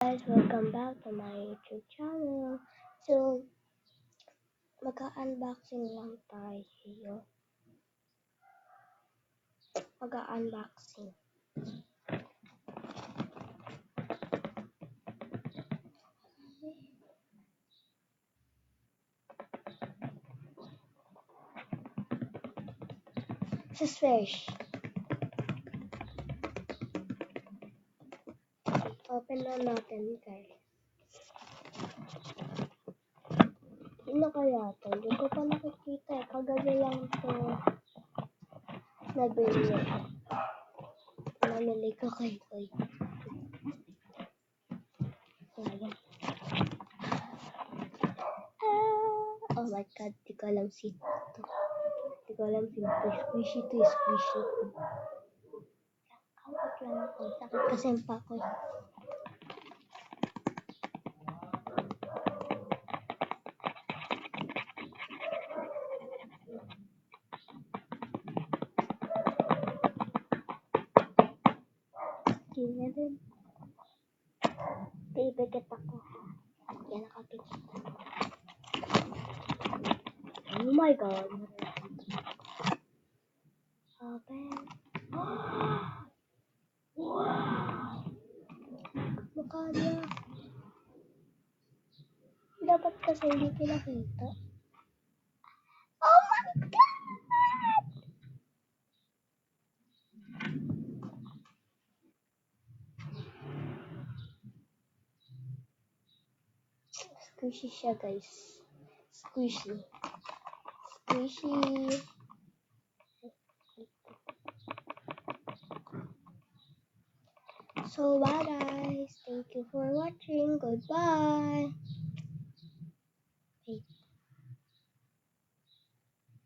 Guys, welcome back to my YouTube channel. So, mag-unboxing lang tayo. Mag-unboxing. This is fish. Open na natin, guys. Ano kaya ito? Hindi ko pa nakikita eh. Kagabi lang ito nabili. Namili ko kay Koy. Ayan. Oh my god, di ko alam si ito. Di ko alam si squishy to squishy. Kawat lang ako. Sakit kasi ang pako eh. Tingnan din. Tibigit ako. Yan nakapikit. Oh my god. Open. Wow! Mukha niya. Dapat kasi hindi pinakita. Oh my god! Squishy siya, guys. Squishy. Squishy. So, bye guys. Thank you for watching. Goodbye. Wait.